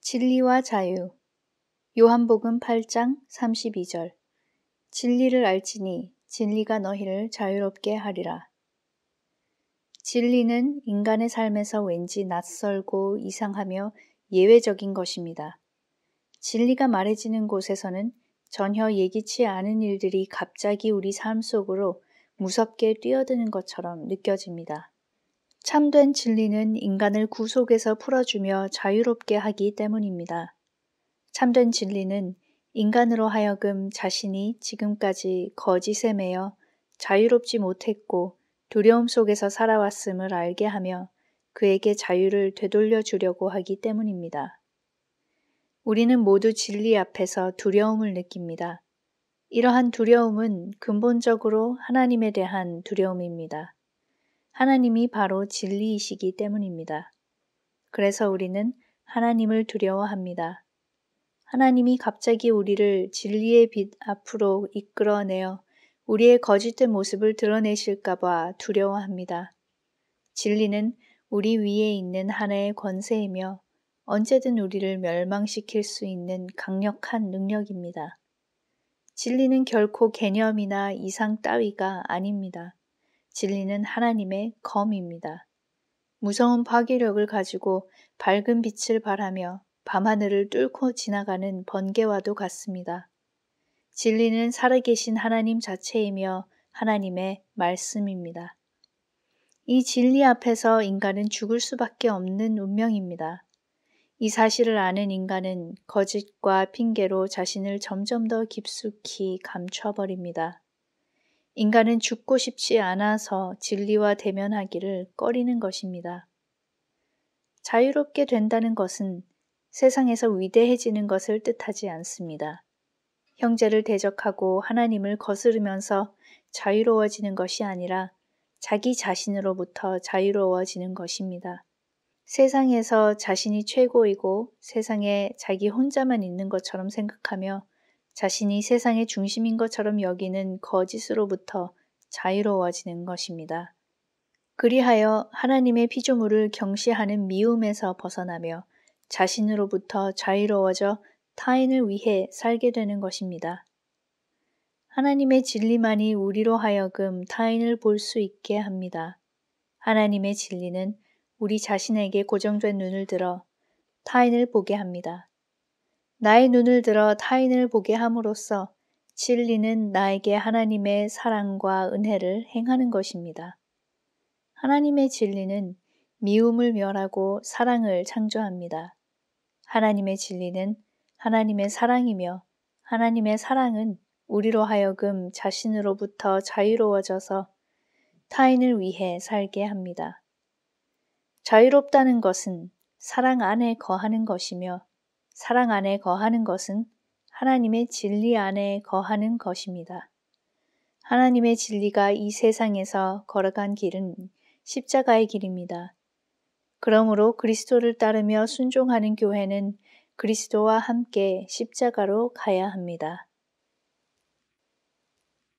진리와 자유. 요한복음 8장 32절. 진리를 알지니 진리가 너희를 자유롭게 하리라. 진리는 인간의 삶에서 왠지 낯설고 이상하며 예외적인 것입니다. 진리가 말해지는 곳에서는 전혀 예기치 않은 일들이 갑자기 우리 삶 속으로 무섭게 뛰어드는 것처럼 느껴집니다. 참된 진리는 인간을 구속에서 풀어주며 자유롭게 하기 때문입니다. 참된 진리는 인간으로 하여금 자신이 지금까지 거짓에 매여 자유롭지 못했고 두려움 속에서 살아왔음을 알게 하며 그에게 자유를 되돌려 주려고 하기 때문입니다. 우리는 모두 진리 앞에서 두려움을 느낍니다. 이러한 두려움은 근본적으로 하나님에 대한 두려움입니다. 하나님이 바로 진리이시기 때문입니다. 그래서 우리는 하나님을 두려워합니다. 하나님이 갑자기 우리를 진리의 빛 앞으로 이끌어내어 우리의 거짓된 모습을 드러내실까봐 두려워합니다. 진리는 우리 위에 있는 하나의 권세이며 언제든 우리를 멸망시킬 수 있는 강력한 능력입니다. 진리는 결코 개념이나 이상 따위가 아닙니다. 진리는 하나님의 검입니다. 무서운 파괴력을 가지고 밝은 빛을 발하며 밤하늘을 뚫고 지나가는 번개와도 같습니다. 진리는 살아계신 하나님 자체이며 하나님의 말씀입니다. 이 진리 앞에서 인간은 죽을 수밖에 없는 운명입니다. 이 사실을 아는 인간은 거짓과 핑계로 자신을 점점 더 깊숙이 감춰버립니다. 인간은 죽고 싶지 않아서 진리와 대면하기를 꺼리는 것입니다. 자유롭게 된다는 것은 세상에서 위대해지는 것을 뜻하지 않습니다. 형제를 대적하고 하나님을 거스르면서 자유로워지는 것이 아니라 자기 자신으로부터 자유로워지는 것입니다. 세상에서 자신이 최고이고 세상에 자기 혼자만 있는 것처럼 생각하며 자신이 세상의 중심인 것처럼 여기는 거짓으로부터 자유로워지는 것입니다. 그리하여 하나님의 피조물을 경시하는 미움에서 벗어나며 자신으로부터 자유로워져 타인을 위해 살게 되는 것입니다. 하나님의 진리만이 우리로 하여금 타인을 볼 수 있게 합니다. 하나님의 진리는 우리 자신에게 고정된 눈을 들어 타인을 보게 합니다. 나의 눈을 들어 타인을 보게 함으로써 진리는 나에게 하나님의 사랑과 은혜를 행하는 것입니다. 하나님의 진리는 미움을 멸하고 사랑을 창조합니다. 하나님의 진리는 하나님의 사랑이며 하나님의 사랑은 우리로 하여금 자신으로부터 자유로워져서 타인을 위해 살게 합니다. 자유롭다는 것은 사랑 안에 거하는 것이며 사랑 안에 거하는 것은 하나님의 진리 안에 거하는 것입니다. 하나님의 진리가 이 세상에서 걸어간 길은 십자가의 길입니다. 그러므로 그리스도를 따르며 순종하는 교회는 그리스도와 함께 십자가로 가야 합니다.